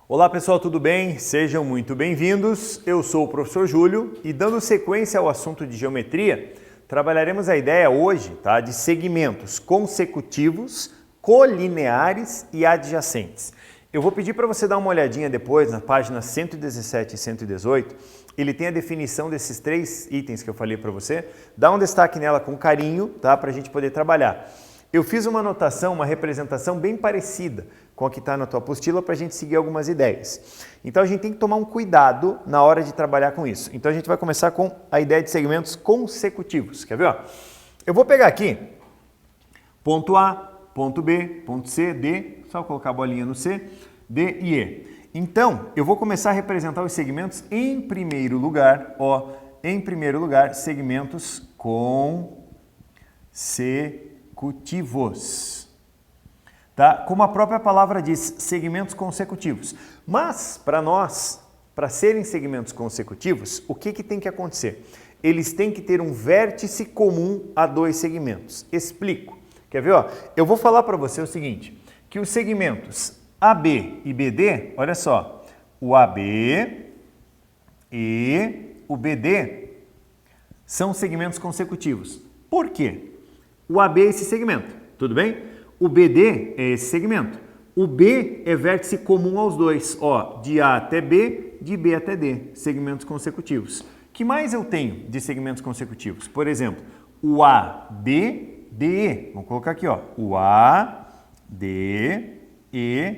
Olá pessoal, tudo bem? Sejam muito bem-vindos. Eu sou o professor Júlio e dando sequência ao assunto de geometria, trabalharemos a ideia hoje de segmentos consecutivos, colineares e adjacentes. Eu vou pedir para você dar uma olhadinha depois na página 117 e 118, ele tem a definição desses três itens que eu falei para você, dá um destaque nela com carinho, para a gente poder trabalhar. Eu fiz uma anotação, uma representação bem parecida com a que está na tua apostila para a gente seguir algumas ideias. Então a gente tem que tomar um cuidado na hora de trabalhar com isso. Então a gente vai começar com a ideia de segmentos consecutivos. Quer ver? Eu vou pegar aqui ponto A, ponto B, ponto C, D, só colocar a bolinha no C, D e E. Então eu vou começar a representar os segmentos em primeiro lugar, segmentos consecutivos. Como a própria palavra diz, segmentos consecutivos. Mas, para nós, para serem segmentos consecutivos, o que tem que acontecer? Eles têm que ter um vértice comum a dois segmentos. Explico. Quer ver? Eu vou falar para você o seguinte, que os segmentos AB e BD, olha só, o AB e o BD são segmentos consecutivos. Por quê? O AB é esse segmento, tudo bem? O BD é esse segmento. O B é vértice comum aos dois, de A até B, de B até D, segmentos consecutivos. O que mais eu tenho de segmentos consecutivos? Por exemplo, o AD, DE. Vamos colocar aqui, o AD e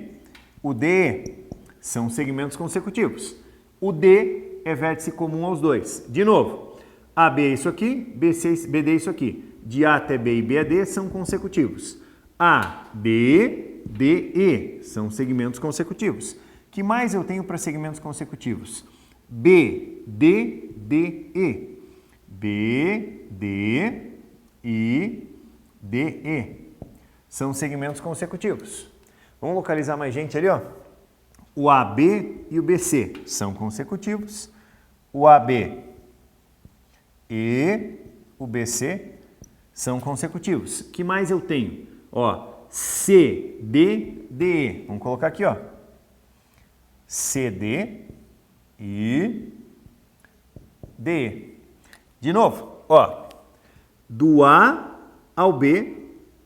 o DE são segmentos consecutivos. O D é vértice comum aos dois. De novo, AB é isso aqui, BD é isso aqui. De A até B e B a D são consecutivos. A, B, D, E são segmentos consecutivos. O que mais eu tenho para segmentos consecutivos? B, D, D, E. B, D, I, D, E. São segmentos consecutivos. Vamos localizar mais gente ali, O AB e o BC são consecutivos. O AB e o BC são consecutivos. O que mais eu tenho? C, D, D, E. Vamos colocar aqui, CD e DE. De novo, do A ao B,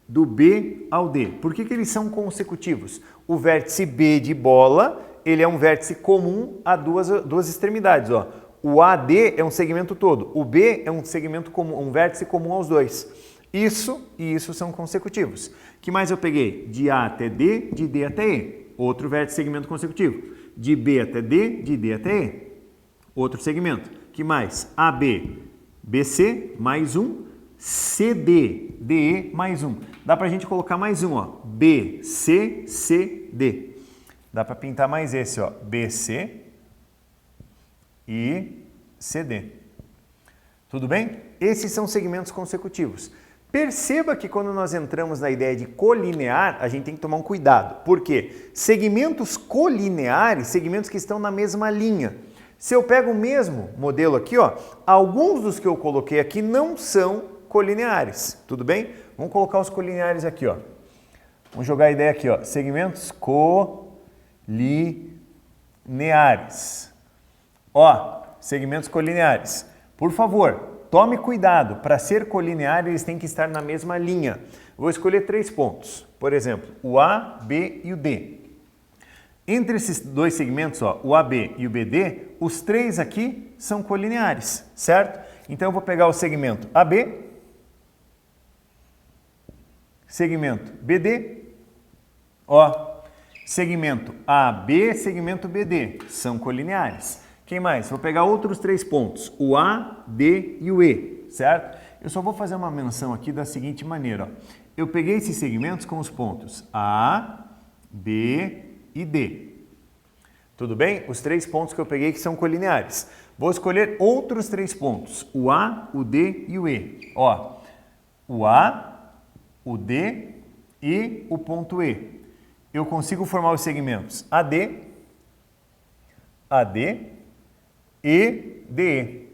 do B ao D. Por que eles são consecutivos? O vértice B de bola, ele é um vértice comum a duas extremidades, O AD é um segmento todo, o B é um segmento comum, um vértice comum aos dois. Isso e isso são consecutivos. O que mais eu peguei? De A até D, de D até E. Outro vértice segmento consecutivo. De B até D, de D até E. Outro segmento. O que mais? AB, BC, mais um. CD, DE, mais um. Dá pra gente colocar mais um, BC, CD. Dá pra pintar mais esse, BC e CD. Tudo bem? Esses são segmentos consecutivos. Perceba que quando nós entramos na ideia de colinear, a gente tem que tomar um cuidado. Por quê? Segmentos colineares, segmentos que estão na mesma linha. Se eu pego o mesmo modelo aqui, alguns dos que eu coloquei aqui não são colineares. Tudo bem? Vamos colocar os colineares aqui, Vamos jogar a ideia aqui, segmentos colineares. Segmentos colineares. Por favor, tome cuidado, para ser colinear eles têm que estar na mesma linha. Vou escolher 3 pontos, por exemplo, o A, B e o D. Entre esses dois segmentos, o AB e o BD, os 3 aqui são colineares, certo? Então eu vou pegar o segmento AB, segmento BD, segmento AB, segmento BD, são colineares. Quem mais? Vou pegar outros 3 pontos, o A, D e o E, certo? Eu só vou fazer uma menção aqui da seguinte maneira, Eu peguei esses segmentos com os pontos A, B e D. Tudo bem? Os 3 pontos que eu peguei que são colineares. Vou escolher outros 3 pontos, o A, o D e o E. O A, o D e o ponto E. Eu consigo formar os segmentos AD, AD e DE.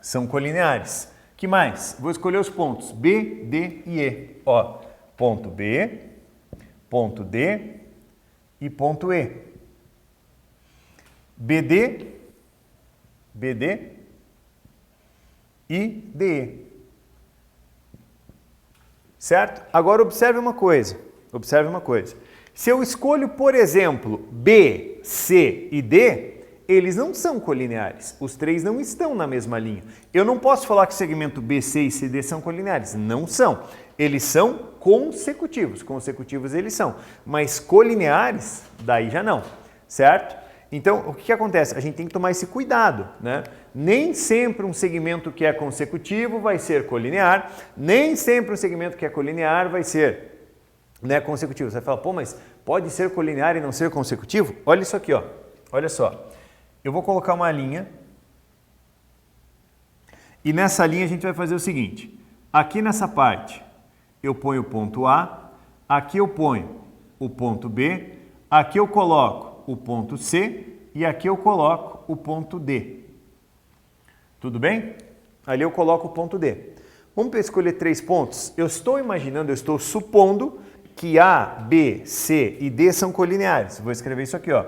São colineares. Que mais? Vou escolher os pontos B, D e E. Ponto B, ponto D e ponto E. BD, BD e DE. Certo? Agora observe uma coisa. Observe uma coisa. Se eu escolho, por exemplo, B, C e D, eles não são colineares. Os três não estão na mesma linha. Eu não posso falar que o segmento B, C e CD são colineares. Não são. Eles são consecutivos. Consecutivos eles são. Mas colineares, daí já não. Certo? Então, o que acontece? A gente tem que tomar esse cuidado, né? Nem sempre um segmento que é consecutivo vai ser colinear, nem sempre um segmento que é colinear vai ser, né, consecutivo. Você vai falar, pô, mas pode ser colinear e não ser consecutivo? Olha isso aqui, ó. Olha só. Eu vou colocar uma linha e nessa linha a gente vai fazer o seguinte. Aqui nessa parte eu ponho o ponto A, aqui eu ponho o ponto B, aqui eu coloco o ponto C e aqui eu coloco o ponto D. Tudo bem? Ali eu coloco o ponto D. Vamos escolher 3 pontos? Eu estou imaginando, eu estou supondo que A, B, C e D são colineares. Vou escrever isso aqui, ó.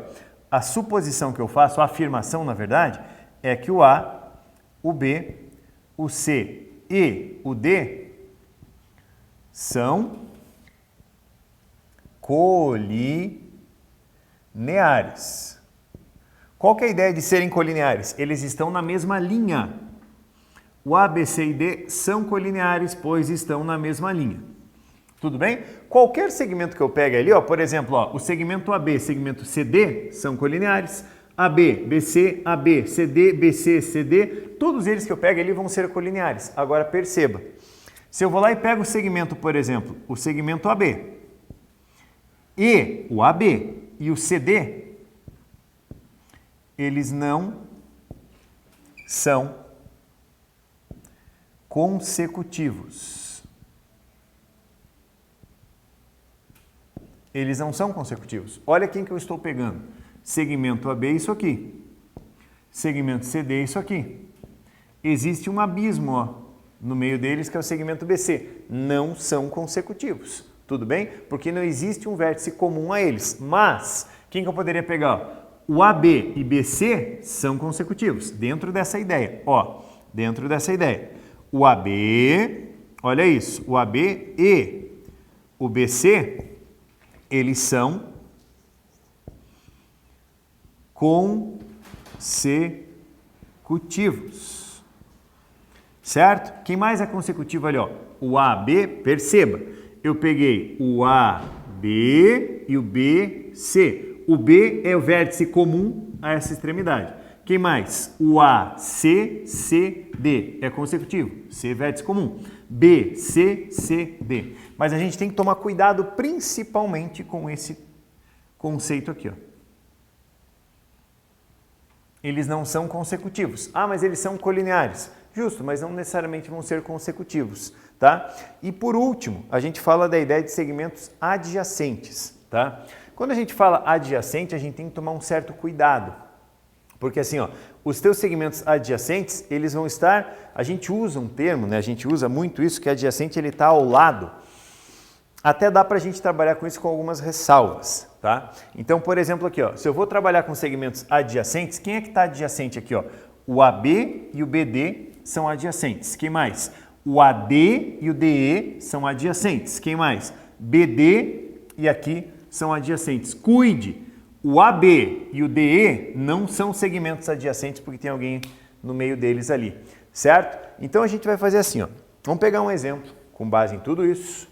A suposição que eu faço, a afirmação, na verdade, é que o A, o B, o C e o D são colineares. Qual que é a ideia de serem colineares? Eles estão na mesma linha. O A, B, C e D são colineares, pois estão na mesma linha. Tudo bem? Qualquer segmento que eu pegue ali, ó, por exemplo, ó, o segmento AB, segmento CD são colineares. AB, BC, AB, CD, BC, CD, todos eles que eu pego ali vão ser colineares. Agora perceba, se eu vou lá e pego o segmento, por exemplo, o segmento AB e o AB e o CD, eles não são consecutivos. Eles não são consecutivos. Olha quem que eu estou pegando. Segmento AB, isso aqui. Segmento CD, isso aqui. Existe um abismo, ó, no meio deles, que é o segmento BC. Não são consecutivos. Tudo bem? Porque não existe um vértice comum a eles. Mas, quem que eu poderia pegar? O AB e BC são consecutivos, dentro dessa ideia. Ó, dentro dessa ideia. O AB, olha isso, o AB e o BC, eles são consecutivos. Certo? Quem mais é consecutivo ali, ó? O AB, perceba, eu peguei o AB e o BC. O B é o vértice comum a essa extremidade. Quem mais? O A, C, C, D. É consecutivo. C, vértice comum. B, C, C, D. Mas a gente tem que tomar cuidado principalmente com esse conceito aqui, ó. Eles não são consecutivos. Ah, mas eles são colineares. Justo, mas não necessariamente vão ser consecutivos, tá? E por último, a gente fala da ideia de segmentos adjacentes, tá? Quando a gente fala adjacente, a gente tem que tomar um certo cuidado. Porque assim, ó, os teus segmentos adjacentes, eles vão estar, a gente usa um termo, né? A gente usa muito isso, que adjacente ele está ao lado. Até dá para a gente trabalhar com isso com algumas ressalvas, tá? Então, por exemplo, aqui, ó, se eu vou trabalhar com segmentos adjacentes, quem é que está adjacente aqui, ó? O AB e o BD são adjacentes. Quem mais? O AD e o DE são adjacentes. Quem mais? BD e aqui são adjacentes. Cuide, o AB e o DE não são segmentos adjacentes porque tem alguém no meio deles ali, certo? Então a gente vai fazer assim, ó. Vamos pegar um exemplo com base em tudo isso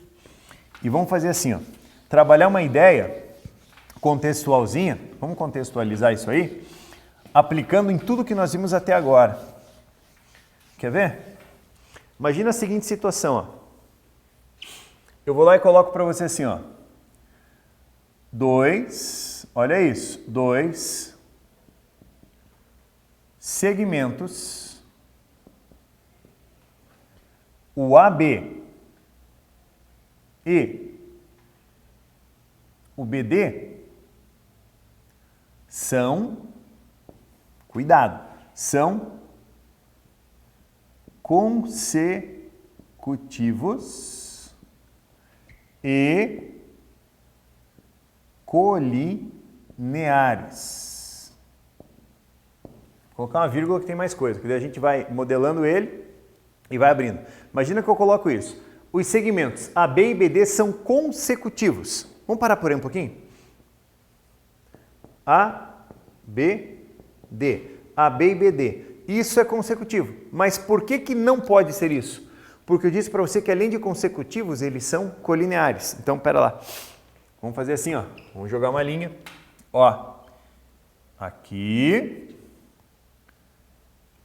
e vamos fazer assim, ó. Trabalhar uma ideia contextualzinha, vamos contextualizar isso aí, aplicando em tudo que nós vimos até agora. Quer ver? Imagina a seguinte situação, ó. Eu vou lá e coloco para você assim, ó. 2, olha isso, 2 segmentos, o AB e o BD são, cuidado, são consecutivos e colineares. Vou colocar uma vírgula que tem mais coisa, que daí a gente vai modelando ele e vai abrindo. Imagina que eu coloco isso. Os segmentos AB e BD são consecutivos. Vamos parar por aí um pouquinho? A, B, D. AB e BD. Isso é consecutivo. Mas por que que não pode ser isso? Porque eu disse para você que além de consecutivos, eles são colineares. Então, pera lá. Vamos fazer assim, ó. Vamos jogar uma linha. Ó. Aqui.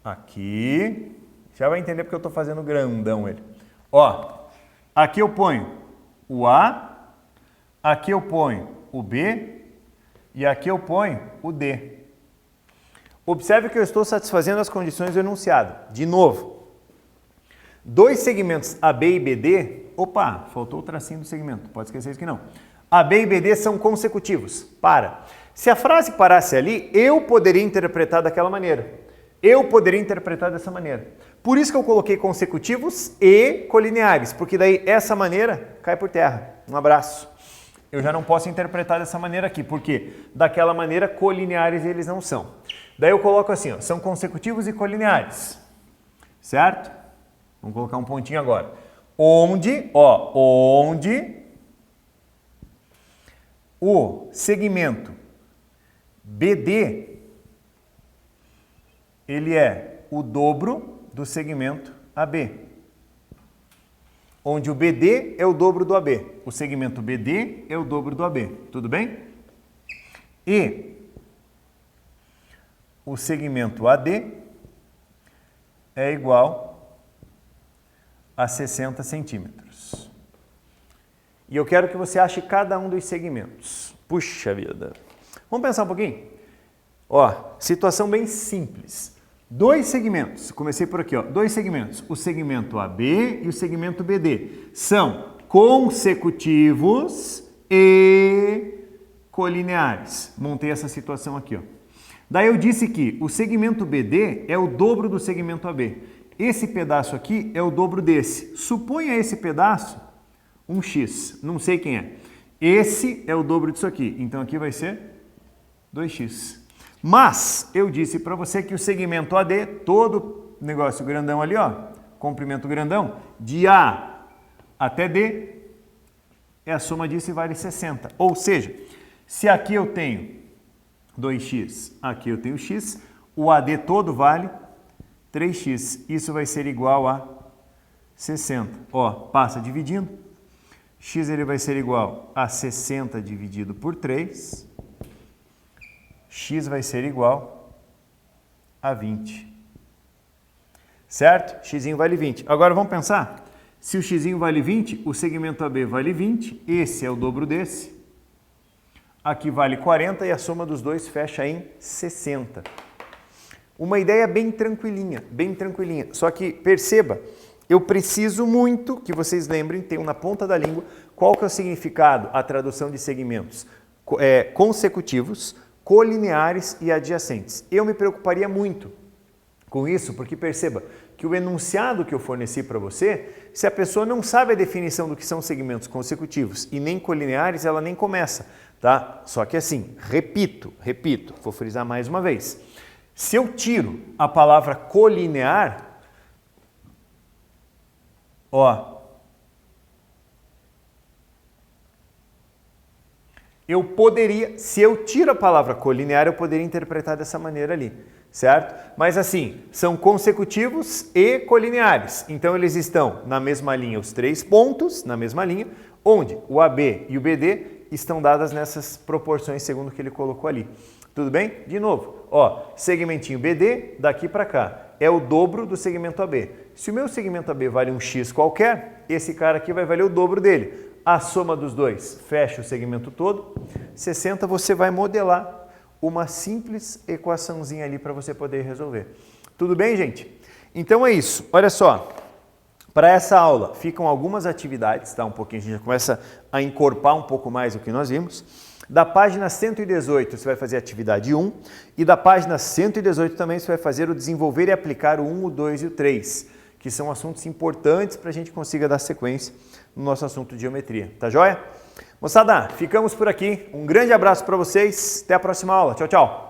Aqui. Já vai entender porque eu estou fazendo grandão ele. Ó. Aqui eu ponho o A. Aqui eu ponho o B. E aqui eu ponho o D. Observe que eu estou satisfazendo as condições do enunciado. De novo, dois segmentos AB e BD, opa, faltou o tracinho do segmento, pode esquecer isso que não. AB e BD são consecutivos. Para. Se a frase parasse ali, eu poderia interpretar daquela maneira. Eu poderia interpretar dessa maneira. Por isso que eu coloquei consecutivos e colineares, porque daí essa maneira cai por terra. Um abraço. Eu já não posso interpretar dessa maneira aqui, porque daquela maneira colineares eles não são. Daí eu coloco assim, ó, são consecutivos e colineares, certo? Vamos colocar um pontinho agora. Onde o segmento BD, ele é o dobro do segmento AB. Onde o BD é o dobro do AB. O segmento BD é o dobro do AB. Tudo bem? E o segmento AD é igual a 60 centímetros. E eu quero que você ache cada um dos segmentos. Puxa vida! Vamos pensar um pouquinho? Ó, situação bem simples. Dois segmentos, comecei por aqui, ó, dois segmentos, o segmento AB e o segmento BD, são consecutivos e colineares. Montei essa situação aqui, ó. Daí eu disse que o segmento BD é o dobro do segmento AB. Esse pedaço aqui é o dobro desse. Suponha esse pedaço um X, não sei quem é. Esse é o dobro disso aqui, então aqui vai ser 2x. Mas eu disse para você que o segmento AD, todo negócio grandão ali, ó, comprimento grandão, de A até D, é a soma disso e vale 60. Ou seja, se aqui eu tenho 2x, aqui eu tenho x, o AD todo vale 3x. Isso vai ser igual a 60. Ó, passa dividindo. X ele vai ser igual a 60 dividido por 3. X vai ser igual a 20. Certo? X vale 20. Agora vamos pensar. Se o X vale 20, o segmento AB vale 20. Esse é o dobro desse. Aqui vale 40 e a soma dos dois fecha em 60. Uma ideia bem tranquilinha, bem tranquilinha. Só que perceba, eu preciso muito que vocês lembrem, tenham na ponta da língua, qual que é o significado, a tradução de segmentos consecutivos, colineares e adjacentes. Eu me preocuparia muito com isso, porque perceba que o enunciado que eu forneci para você, se a pessoa não sabe a definição do que são segmentos consecutivos e nem colineares, ela nem começa, tá? Só que assim, repito, vou frisar mais uma vez. Se eu tiro a palavra colinear, ó, eu poderia, se eu tiro a palavra colinear, eu poderia interpretar dessa maneira ali, certo? Mas assim, são consecutivos e colineares. Então eles estão na mesma linha, os três pontos, na mesma linha, onde o AB e o BD estão dadas nessas proporções segundo o que ele colocou ali. Tudo bem? De novo, ó, segmentinho BD, daqui para cá, é o dobro do segmento AB. Se o meu segmento AB vale um X qualquer, esse cara aqui vai valer o dobro dele. A soma dos dois fecha o segmento todo, 60 você vai modelar uma simples equaçãozinha ali para você poder resolver. Tudo bem, gente? Então é isso. Olha só, para essa aula ficam algumas atividades, tá? Um pouquinho, a gente já começa a encorpar um pouco mais o que nós vimos. Da página 118 você vai fazer a atividade 1 e da página 118 também você vai fazer o desenvolver e aplicar o 1, o 2 e o 3, que são assuntos importantes para a gente consiga dar sequência no nosso assunto de geometria. Tá joia? Moçada, ficamos por aqui. Um grande abraço para vocês. Até a próxima aula. Tchau, tchau.